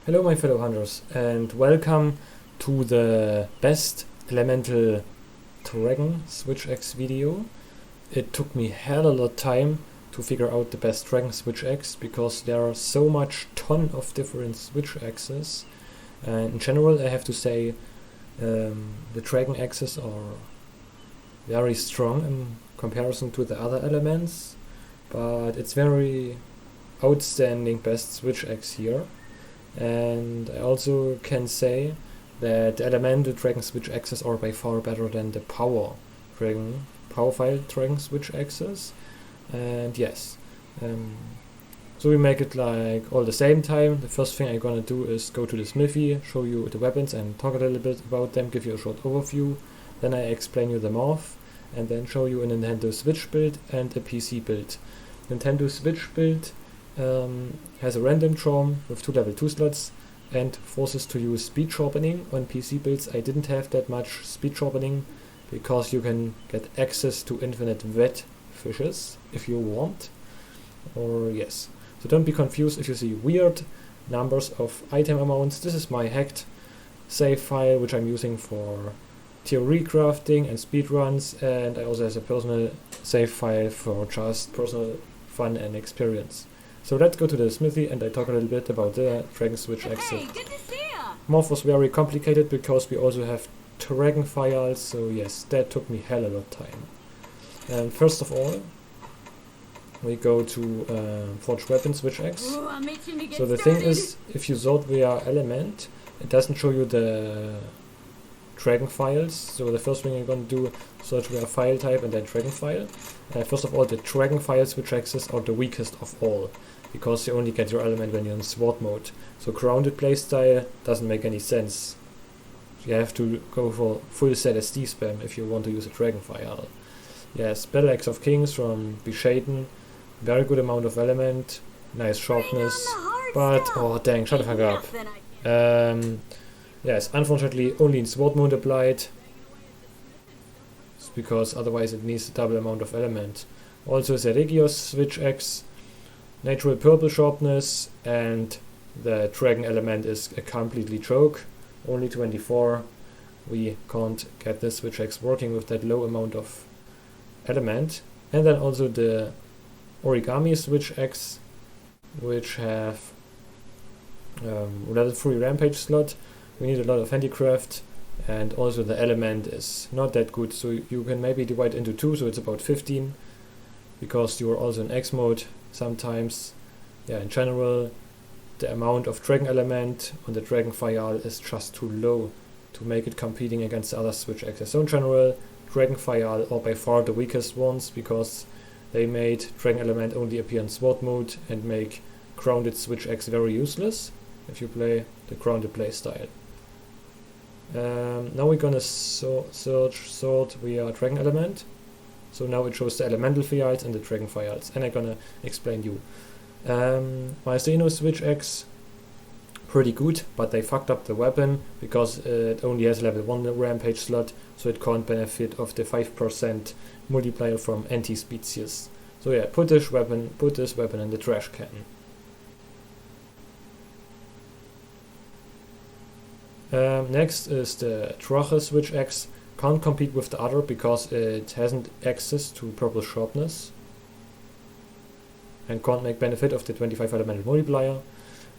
Hello my fellow hunters and welcome to the best elemental dragon switch X video. It took me hell a lot of time to figure out the best dragon switch X because there are so much ton of different switch X's, and in general I have to say the dragon X's are very strong in comparison to the other elements, but it's very outstanding best switch X here. And I also can say that the elemental dragon switch X's are by far better than the power file dragon switch X's. And yes, so we make it like all the same time. The first thing I'm gonna do is go to the smithy, show you the weapons and talk a little bit about them, give you a short overview. Then I explain you the morph and then show you a Nintendo Switch build and a PC build. Nintendo Switch build has a random draw with 2 level 2 slots and forces to use speed sharpening. On PC builds I didn't have that much speed sharpening because you can get access to infinite wet fishes if you want. Or yes, so don't be confused if you see weird numbers of item amounts. This is my hacked save file which I'm using for theory crafting and speedruns, and I also have a personal save file for just personal fun and experience. So let's go to the smithy and I talk a little bit about the dragon switch X. Morph was very complicated because we also have dragon files, so yes, that took me hell a lot of time. And first of all, we go to forge weapon switch X. So the thing is, if you sort via element, it doesn't show you the dragon files. So the first thing you're going to do, search via file type and then dragon file. First of all, the dragon file switch X's are the weakest of all, because you only get your element when you're in sword mode. So grounded playstyle doesn't make any sense. You have to go for full ZSD spam if you want to use a dragon file. Yes, Battle Axe of Kings from Beshaden, very good amount of element, nice sharpness, but oh dang, shut the fuck up. Yes, unfortunately only in sword mode applied, because otherwise it needs a double amount of element. Also Zeregios switch X, natural purple sharpness, and the dragon element is a completely joke, only 24. We can't get this switch X working with that low amount of element. And then also the origami switch X, which have level 3 rampage slot. We need a lot of handicraft, and also the element is not that good, so you can maybe divide into 2, so it's about 15, because you are also in X mode sometimes. Yeah, in general the amount of dragon element on the dragon file is just too low to make it competing against the other switch X's. So in general, dragon file are by far the weakest ones, because they made dragon element only appear in sword mode and make grounded switch X very useless if you play the grounded playstyle. Now we're gonna search sort via dragon element. So now it shows the elemental files and the dragon files, and I'm gonna explain you. My Xeno switch X, pretty good, but they fucked up the weapon because it only has level 1 rampage slot, so it can't benefit of the 5% multiplier from anti-species. So yeah, put this weapon in the trash can. Next is the Drache switch X. Can't compete with the other because it hasn't access to purple sharpness and can't make benefit of the 25 elemental multiplier.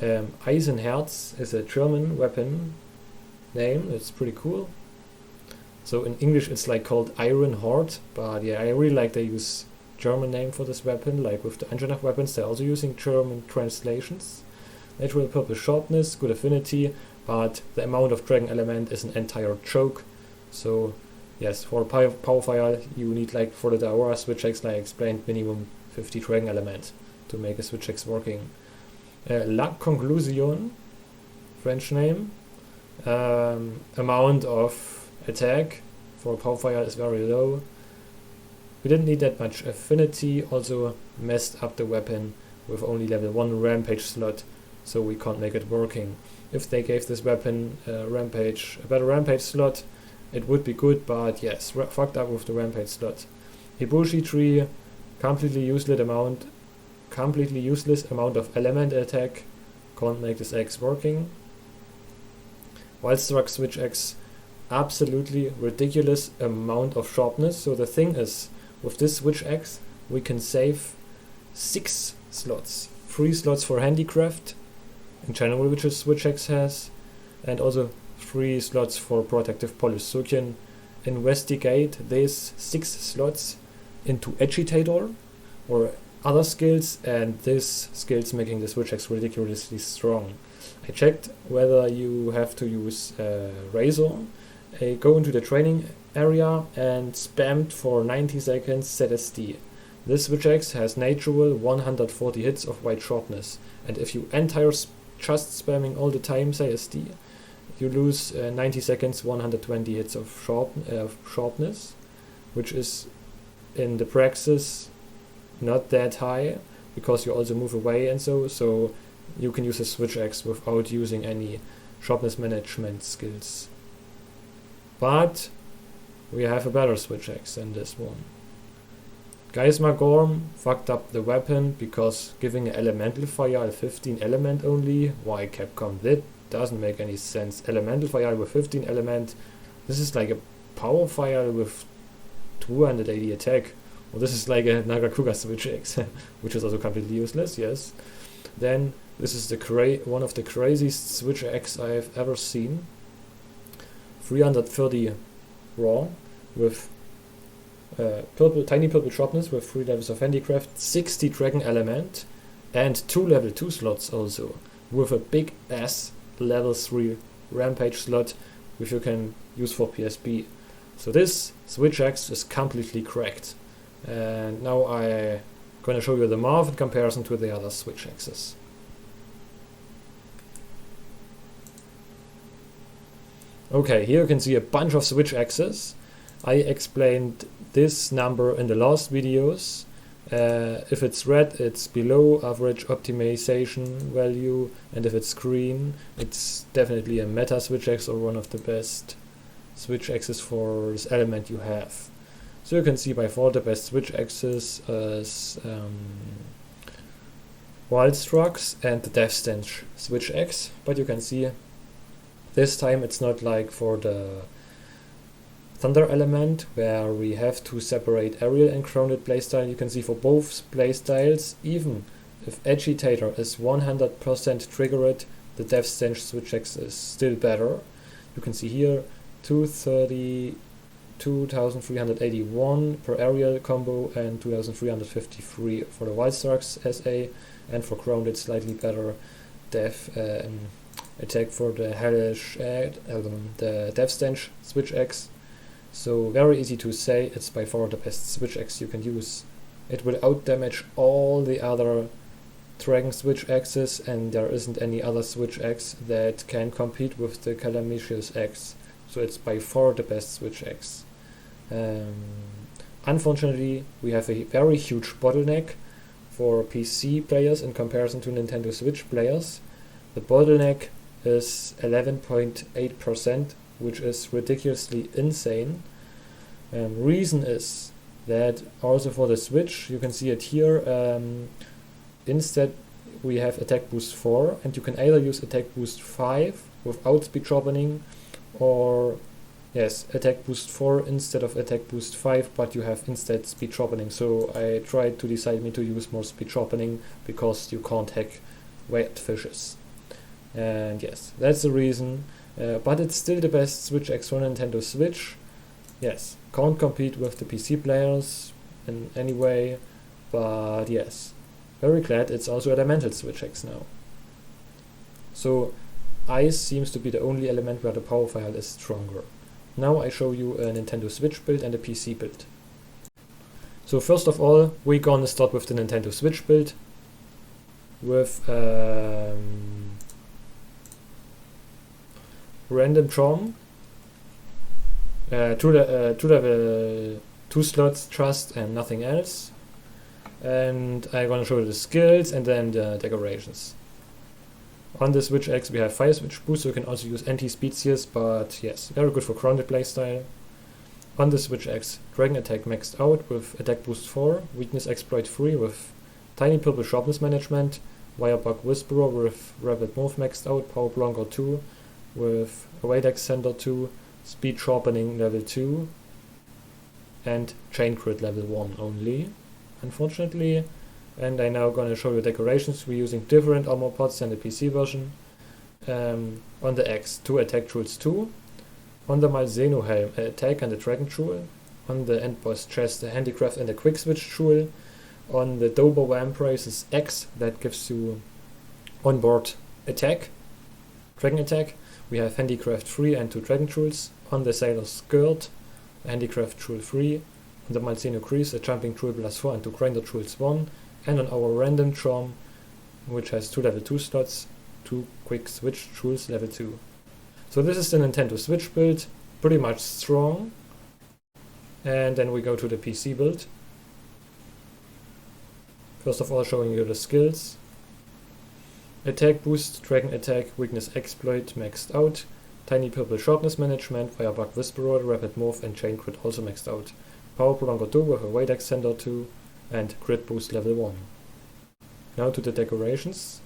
Eisenherz is a German weapon name, it's pretty cool. So in English it's like called Iron Heart, but yeah, I really like they use German name for this weapon, like with the Eisenherz weapons they're also using German translations. Natural purple sharpness, good affinity, but the amount of dragon element is an entire joke. So yes, for a power file you need, like for the Daora switch X, like I explained, minimum 50 dragon element to make a switch X working. La Conclusion, French name. Amount of attack for a power file is very low. We didn't need that much affinity, also messed up the weapon with only level 1 rampage slot, so we can't make it working. If they gave this weapon a better rampage slot, it would be good, but yes, fucked up with the rampage slot. Hibushi tree, completely useless amount of element attack, Can't make this X working. Wildstruck switch X, absolutely ridiculous amount of sharpness. So the thing is, with this switch X, we can save 6 slots. 3 slots for handicraft, in general, which is switch X has, and also 3 slots for protective polish. So you can investigate these 6 slots into agitator or other skills, and this skills making the switch X ridiculously strong. I checked whether you have to use Razor. I go into the training area and spammed for 90 seconds ZSD. This switch X has natural 140 hits of white sharpness, and if you entire just spamming all the time ZSD, you lose 90 seconds 120 hits of sharpness, which is in the praxis not that high, because you also move away and so you can use a switch X without using any sharpness management skills. But we have a better switch X than this one. Geismar Gorm fucked up the weapon because giving an elemental fire a 15 element only. Why, Capcom? That doesn't make any sense. Elemental fire with 15 element. This is like a power fire with 280 attack. Well, this is like a Nagakuga switch X, which is also completely useless, yes. Then this is the one of the craziest switch X I have ever seen. 330 raw with tiny purple sharpness with 3 levels of handicraft, 60 dragon element, and 2 level 2 slots also, with a big ass level 3 rampage slot which you can use for PSB. So this switch X is completely cracked. And now I'm gonna show you the morph in comparison to the other switch X's. Okay, here you can see a bunch of switch X's. I explained this number in the last videos. If it's red, it's below average optimization value, and if it's green, it's definitely a meta switch X or one of the best switch X's for this element you have. So you can see by far the best switch X's is Wildstrucks and the Death Stench switch X, but you can see this time it's not like for the Thunder element, where we have to separate aerial and grounded playstyle. You can see for both playstyles, even if Agitator is 100% triggered, the Death Stench switch X is still better. You can see here 2,381 per aerial combo and 2,353 for the Wildstrucks SA, and for grounded slightly better Death attack for the hellish the Death Stench switch X. So very easy to say, it's by far the best switch X you can use. It will outdamage all the other Dragon switch X's, and there isn't any other switch X that can compete with the Calamitious X. So it's by far the best switch X. Unfortunately, we have a very huge bottleneck for PC players in comparison to Nintendo Switch players. The bottleneck is 11.8%, which is ridiculously insane. Reason is that also for the Switch, you can see it here, instead we have attack boost 4, and you can either use attack boost 5 without speed sharpening, or yes, attack boost 4 instead of attack boost 5, but you have instead speed sharpening. So I tried to decide me to use more speed sharpening because you can't hack wet fishes. And yes, that's the reason. But it's still the best switch X for Nintendo Switch. Yes, can't compete with the PC players in any way, but yes, very glad it's also elemental switch X now. So Ice seems to be the only element where the power file is stronger. Now I show you a Nintendo Switch build and a PC build. So first of all, we're gonna start with the Nintendo Switch build with random charm, 2 level 2 slots trust and nothing else, and I'm gonna show you the skills and then the decorations. On the Switch X we have Fire Switch Boost, so you can also use anti-speed-sears, but yes, very good for grounded playstyle. On the Switch X, Dragon Attack maxed out with Attack Boost 4, Weakness Exploit 3 with Tiny Purple Sharpness Management, Wirebug Whisperer with Rapid Morph maxed out, Power Blanco 2 with Weight Extender 2, Speed Sharpening level 2, and Chain Crit level 1 only, unfortunately. And I'm now going to show you decorations. We're using different armor pots than the PC version. On the X, 2 attack jewels 2. On the Malzeno helm, attack and a dragon jewel. On the end boss chest, a handicraft and a quick switch jewel. On the Dober Vambrace is X, that gives you onboard attack, dragon attack. We have handicraft 3 and 2 dragon jewels. On the Sailor's Skirt, a handicraft jewel 3. On the Malzeno Crease, a jumping jewel plus 4 and 2 grinder jewels 1. And on our random charm, which has 2 level 2 slots, 2 quick switch jewels level 2. So this is the Nintendo Switch build, pretty much strong. And then we go to the PC build. First of all, showing you the skills. Attack boost, dragon attack, weakness exploit maxed out. Tiny purple sharpness management, Wirebug Whisperer, rapid morph and chain crit also maxed out. Power Blanco 2 with a weight extender 2 and crit boost level 1. Now to the decorations.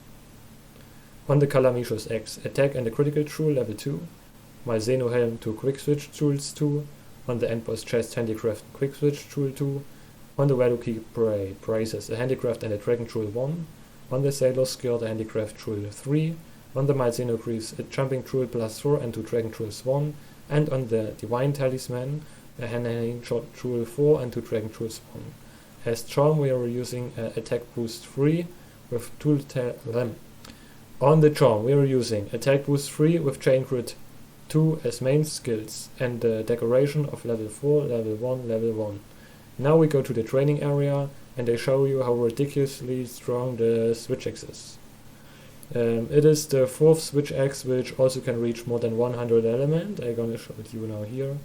On the Calamicious X, attack and a critical jewel level 2. Malzeno helm 2 quick switch jewels 2. On the end boss chest, handicraft quick switch jewel 2. On the Waluki braces, a handicraft and a dragon jewel 1. On the Sailor's Skirt, a handicraft jewel 3. On the Malzeno Crease, a jumping jewel plus 4 and 2 dragon jewels 1. And on the Divine Talisman, a hand shot jewel 4 and 2 dragon jewels 1. As charm, we are using attack boost 3 with on the charm, we are using attack boost 3 with chain crit 2 as main skills and the decoration of level 4, level 1, level 1. Now we go to the training area and I show you how ridiculously strong the Switch Axe is. It is the 4th Switch Axe which also can reach more than 100 element. I'm gonna show it you now here.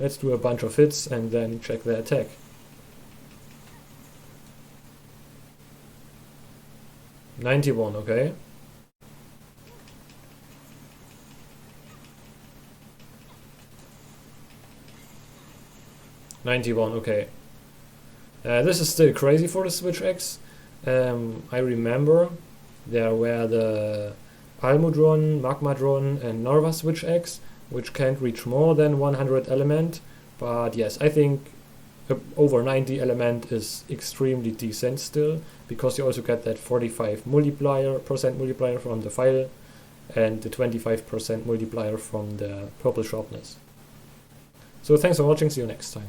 Let's do a bunch of hits and then check the attack. $91, okay. $91, okay. This is still crazy for the Switch Axe. I remember there were the Almudron, Magmadron and Narva Switch Axe, which can't reach more than 100 element. But yes, I think over 90 element is extremely decent still, because you also get that 45% multiplier from the file and the 25% multiplier from the purple sharpness. So thanks for watching, see you next time.